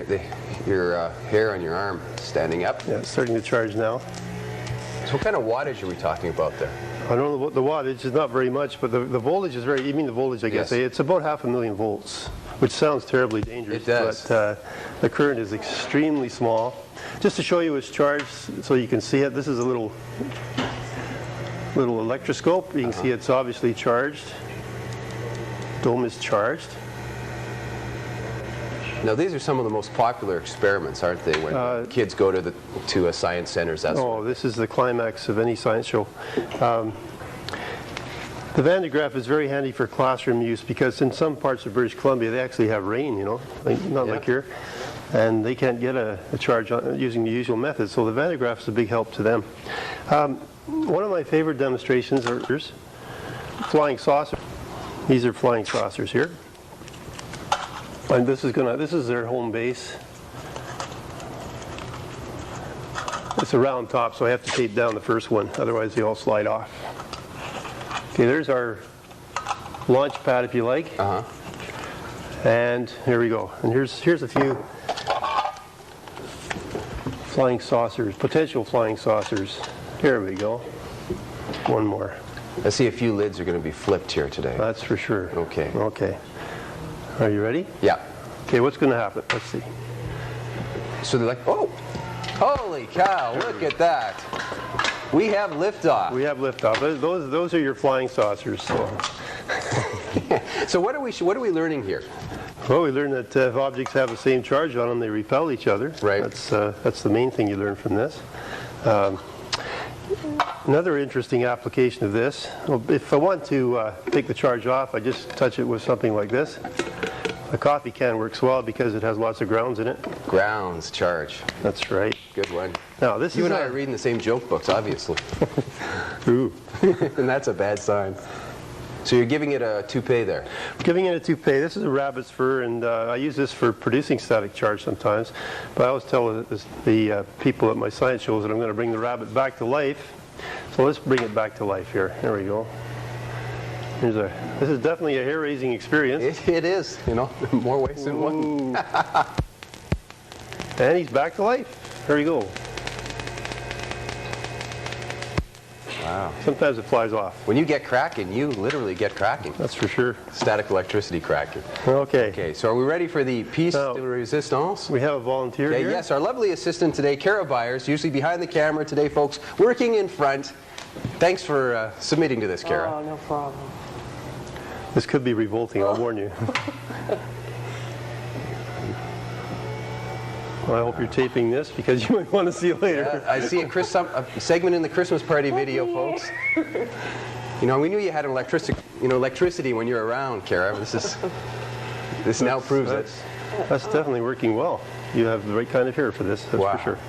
hair on your arm standing up. Yeah, it's starting to charge now. So what kind of wattage are we talking about there? I don't know, the wattage is not very much, but the voltage is very... You mean the voltage, I guess. Yes. It's about 500,000 volts, which sounds terribly dangerous. It does. But the current is extremely small. Just to show you it's charged so you can see it, this is a little electroscope. You can see it's obviously charged. Dome is charged. Now, these are some of the most popular experiments, aren't they, when kids go to science centers? This is the climax of any science show. The Van de Graaff is very handy for classroom use because in some parts of British Columbia they actually have rain, you know, not like here. and they can't get a charge using the usual method, so the Van de Graaff is a big help to them. One of my favorite demonstrations are flying saucers. These are flying saucers here. And this is their home base. It's a round top, so I have to tape down the first one, otherwise they all slide off. Okay, there's our launch pad, if you like. And here we go. And here's a few flying saucers, potential flying saucers. Here we go. One more. I see a few lids are going to be flipped here today. That's for sure. Okay. Okay. Are you ready? Yeah. Okay, what's going to happen? Let's see. So they're like, oh, holy cow, look at that. We have liftoff. We have liftoff. Those are your flying saucers. So, so what are we learning here? Well, we learned that if objects have the same charge on them, they repel each other. Right. That's the main thing you learn from this. Another interesting application of this, if I want to take the charge off, I just touch it with something like this. A coffee can works well because it has lots of grounds in it. Grounds charge. That's right. Good one. Now this you and I are reading the same joke books, obviously. Ooh. And that's a bad sign. So you're giving it a toupee there? Giving it a toupee. This is a rabbit's fur, and I use this for producing static charge sometimes. But I always tell the people at my science shows that I'm going to bring the rabbit back to life. So let's bring it back to life here. There we go. This is definitely a hair-raising experience. It is, you know, more ways than one. And he's back to life. There you go. Wow. Sometimes it flies off. When you get cracking, you literally get cracking. That's for sure. Static electricity cracking. Okay. Okay, so are we ready for the piece de resistance? We have a volunteer here. Yes, our lovely assistant today, Kara Byers, usually behind the camera today, folks, working in front. Thanks for submitting to this, Kara. Oh, no problem. This could be revolting, I'll warn you. Well, I hope you're taping this because you might want to see it later. Yeah, I see a segment in the Christmas party video, folks. You know, we knew you had electricity when you're around, Kara. This now proves it. That's definitely working well. You have the right kind of hair for this, that's for sure.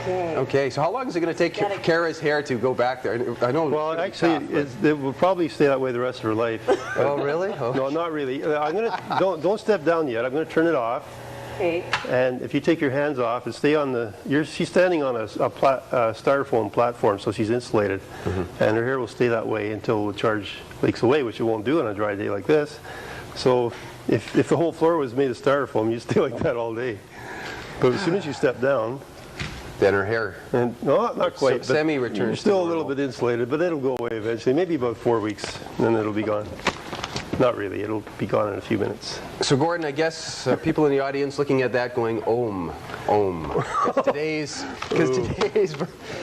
Okay. Okay, so how long is it going to take Kara's hair to go back there? I know. Well, actually, it will probably stay that way the rest of her life. Oh, really? Oh. No, not really. I'm gonna don't step down yet. I'm going to turn it off. Okay. And if you take your hands off and stay on she's standing on a styrofoam platform, so she's insulated, and her hair will stay that way until the charge leaks away, which it won't do on a dry day like this. So if the whole floor was made of styrofoam, you'd stay like that all day. But as soon as you step down, then her hair. And no, not quite. Semi-returns. You're still a little bit insulated, but it'll go away eventually. Maybe about 4 weeks, and then it'll be gone. Not really. It'll be gone in a few minutes. So, Gordon, I guess people in the audience looking at that going, ohm, ohm. Because today's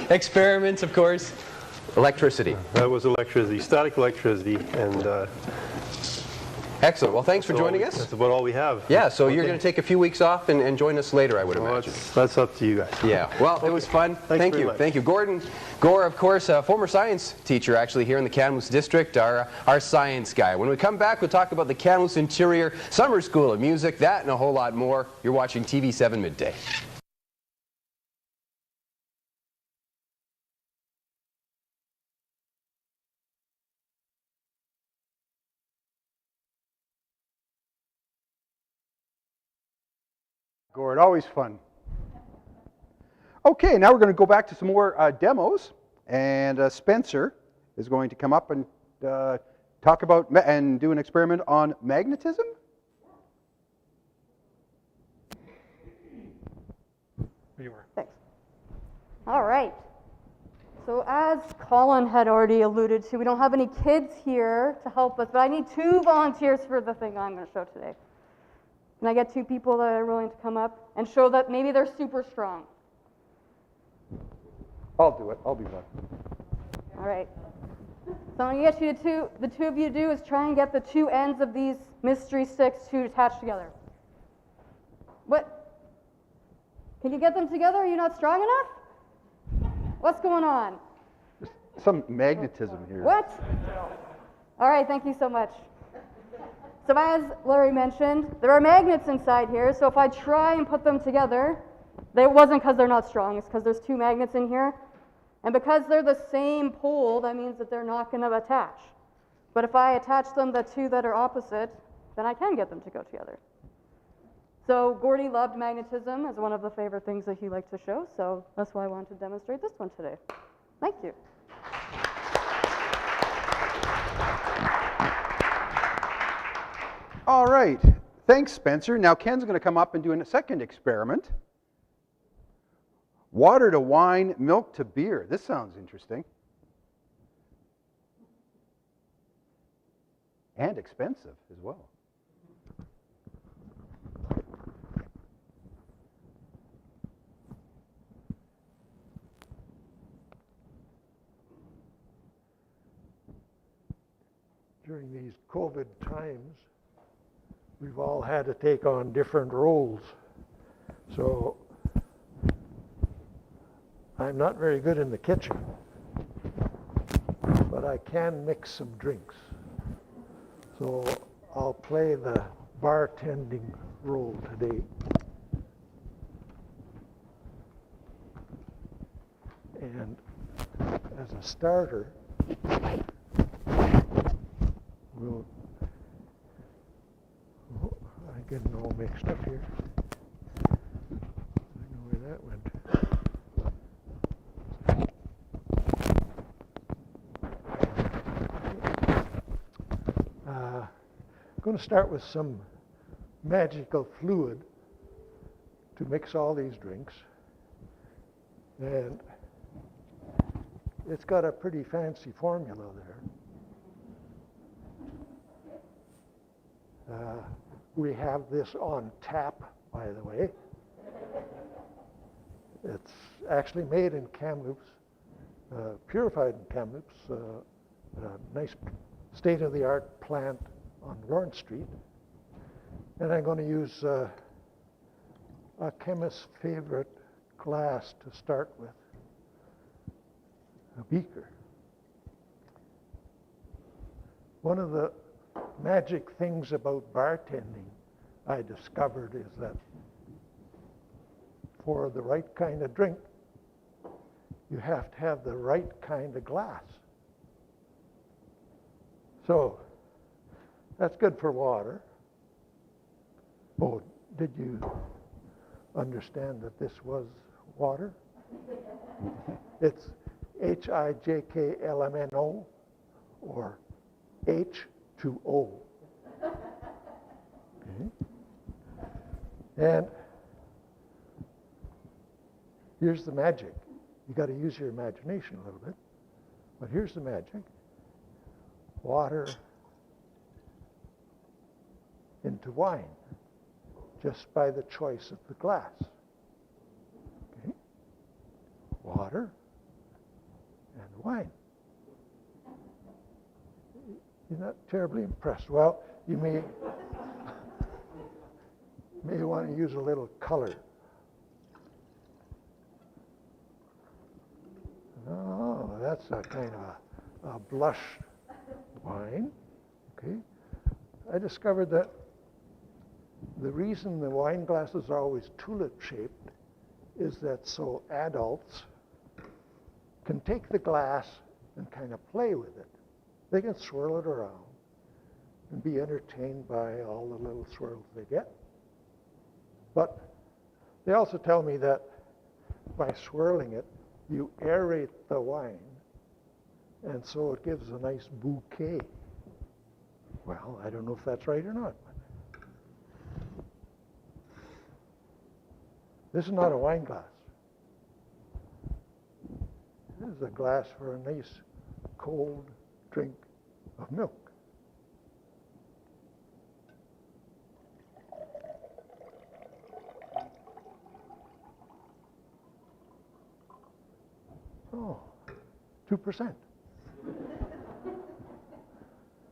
experiments, of course, electricity. That was electricity, static electricity, and. Excellent. Well, thanks for joining us. That's about all we have. Yeah, so you're going to take a few weeks off and join us later, I would imagine. That's up to you guys. Yeah. Well, it was fun. Thank you. Thank you. Gordon Gore, of course, a former science teacher actually here in the Kamloops District, our science guy. When we come back, we'll talk about the Kamloops Interior Summer School of Music, that and a whole lot more. You're watching TV7 Midday. Gord, always fun. Okay, now we're going to go back to some more demos, and Spencer is going to come up and talk about and do an experiment on magnetism. Thanks. All right. So as Colin had already alluded to, we don't have any kids here to help us, but I need 2 volunteers for the thing I'm going to show today. Can I get 2 people that are willing to come up and show that maybe they're super strong? I'll do it. I'll be one. All right. So I'm going to get you to the two of you to do is try and get the 2 ends of these mystery sticks to attach together. What? Can you get them together? Are you not strong enough? What's going on? There's some magnetism here. What? All right, thank you so much. So as Larry mentioned, there are magnets inside here, so if I try and put them together, it wasn't because they're not strong, it's because there's two magnets in here. And because they're the same pole, that means that they're not going to attach. But if I attach them, the two that are opposite, then I can get them to go together. So Gordy loved magnetism as one of the favorite things that he liked to show, so that's why I wanted to demonstrate this one today. Thank you. All right. Thanks, Spencer. Now Ken's going to come up and do a second experiment. Water to wine, milk to beer. This sounds interesting. And expensive as well. During these COVID times, we've all had to take on different roles. So I'm not very good in the kitchen, but I can mix some drinks. So I'll play the bartending role today. And as a starter, we'll, oh, I'm getting all mixed up here. I know where that went. I'm going to start with some magical fluid to mix all these drinks. And it's got a pretty fancy formula there. We have this on tap, by the way. It's actually made in Kamloops, purified in Kamloops, a nice state-of-the-art plant on Lawrence Street. And I'm going to use a chemist's favorite glass to start with, a beaker. One of the magic things about bartending I discovered is that for the right kind of drink, you have to have the right kind of glass. So that's good for water. Oh, did you understand that this was water? It's HIJKLMNO or H2O. Okay. And here's the magic. You got to use your imagination a little bit. But here's the magic. Water into wine, just by the choice of the glass. Okay. Water and wine. You're not terribly impressed. Well, you may want to use a little color. Oh, that's a kind of a blush wine. Okay. I discovered that the reason the wine glasses are always tulip-shaped is that so adults can take the glass and kind of play with it. They can swirl it around and be entertained by all the little swirls they get. But they also tell me that by swirling it, you aerate the wine, and so it gives a nice bouquet. Well, I don't know if that's right or not. This is not a wine glass. This is a glass for a nice cold drink of milk. Oh, 2%.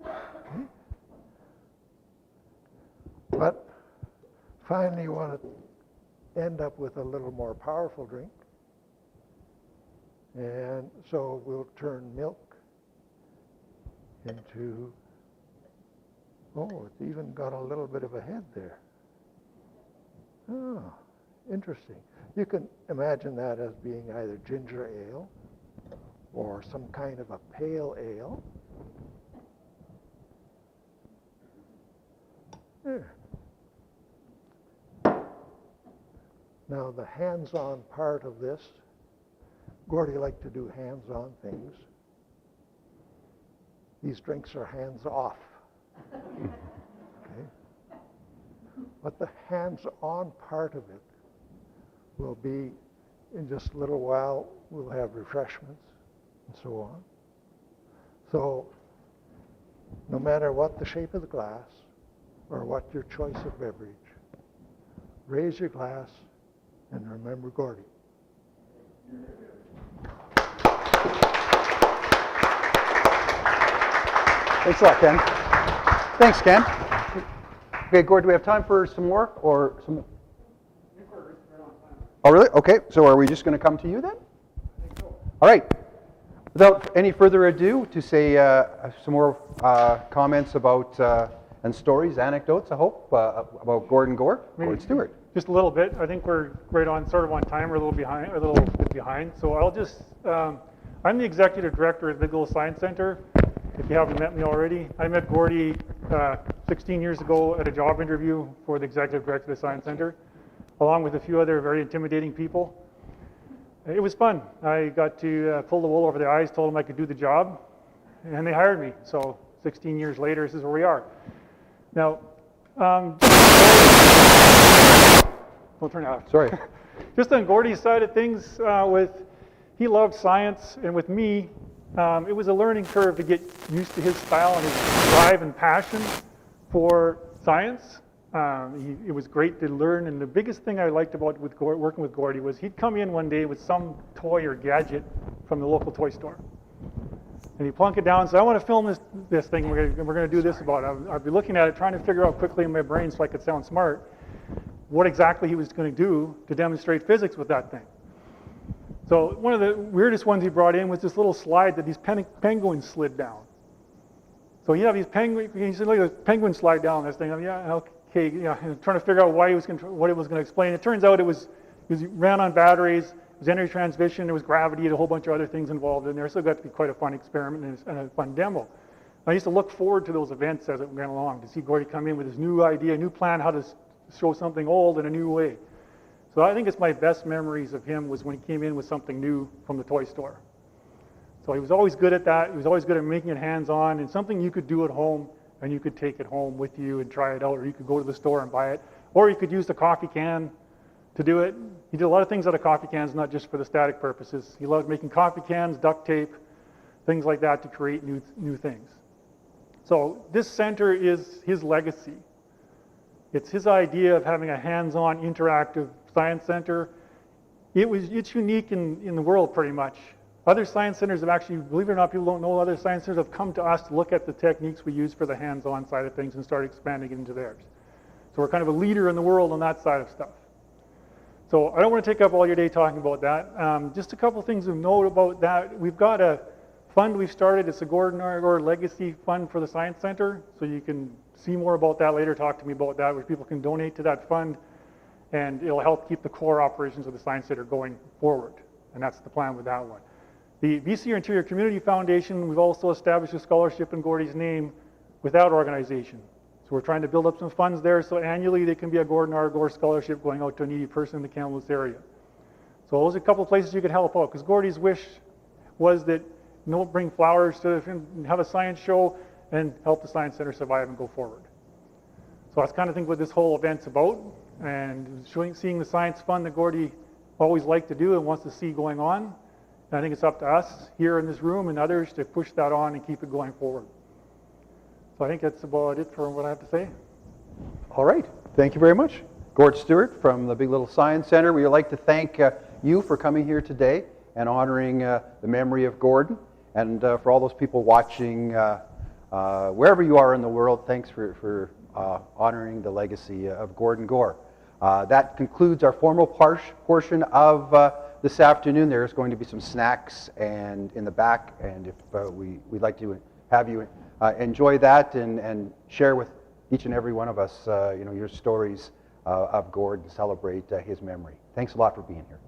Okay. But finally you want to end up with a little more powerful drink. And so we'll turn milk into, Oh, it's even got a little bit of a head there. Ah, interesting. You can imagine that as being either ginger ale or some kind of a pale ale. There. Now the hands-on part of this, Gordy liked to do hands-on things. These drinks are hands-off. Okay? But the hands-on part of it will be, in just a little while, we'll have refreshments and so on. So no matter what the shape of the glass or what your choice of beverage, raise your glass and remember Gordy. Thanks a lot, Ken. Thanks, Ken. Okay, Gord, do we have time for some more or some? Oh, really? Okay, so are we just going to come to you then? All right. Without any further ado, to say some more comments about and stories, anecdotes, I hope, about Gordon Gore, Gord Stewart. Just a little bit. I think we're right on, sort of on time. We're a little bit behind. So I'll just, I'm the executive director at the Big Little Science Center. If you haven't met me already, I met Gordy 16 years ago at a job interview for the executive director of the Science Center, along with a few other very intimidating people. It was fun. I got to pull the wool over their eyes, told them I could do the job, and they hired me. So 16 years later, this is where we are. Now, we'll turn it off. Sorry. Just on Gordy's side of things, he loved science, and with me, it was a learning curve to get used to his style and his drive and passion for science. It was great to learn, and the biggest thing I liked about working with Gordy was he'd come in one day with some toy or gadget from the local toy store. And he'd plunk it down and say, I want to film this thing, we're going to do this about it. I'd be looking at it, trying to figure out quickly in my brain so I could sound smart what exactly he was going to do to demonstrate physics with that thing. So one of the weirdest ones he brought in was this little slide that these penguins slid down. So you have these penguins, he said, look at this penguin slide down this thing. Yeah, okay, yeah, trying to figure out what it was going to explain. It turns out it ran on batteries, it was energy transmission, there was gravity, and a whole bunch of other things involved in there. So it got to be quite a fun experiment and a fun demo. I used to look forward to those events as it went along, to see Gordy come in with his new idea, new plan, how to show something old in a new way. So I think it's my best memories of him was when he came in with something new from the toy store. So he was always good at that. He was always good at making it hands-on and something you could do at home and you could take it home with you and try it out, or you could go to the store and buy it, or you could use the coffee can to do it. He did a lot of things out of coffee cans, not just for the static purposes. He loved making coffee cans, duct tape, things like that to create new things. So this center is his legacy. It's his idea of having a hands-on interactive science center. It's unique in the world pretty much. Other science centers have actually, believe it or not, people don't know, other science centers have come to us to look at the techniques we use for the hands-on side of things and start expanding it into theirs. So we're kind of a leader in the world on that side of stuff. So I don't want to take up all your day talking about that. Just a couple things of note about that. We've got a fund we've started. It's a Gordnar Legacy Fund for the Science Center. So you can see more about that later, talk to me about that, where people can donate to that fund, and it'll help keep the core operations of the Science Center going forward. And that's the plan with that one. The BC Interior Community Foundation, we've also established a scholarship in Gordy's name with that organization. So we're trying to build up some funds there, so annually there can be a Gordnar Gore scholarship going out to a needy person in the Kamloops area. So those are a couple of places you could help out, because Gordy's wish was that bring flowers to have a science show and help the Science Center survive and go forward. So that's kind of what this whole event's about, and seeing the science fund that Gordy always liked to do and wants to see going on. And I think it's up to us here in this room and others to push that on and keep it going forward. So I think that's about it for what I have to say. All right. Thank you very much. Gord Stewart from the Big Little Science Center. We would like to thank you for coming here today and honoring the memory of Gordon. And for all those people watching, wherever you are in the world, thanks for honoring the legacy of Gordon Gore. That concludes our formal portion of this afternoon. There's going to be some snacks and in the back, and if we'd like to have you enjoy that and share with each and every one of us, your stories of Gord and celebrate his memory. Thanks a lot for being here.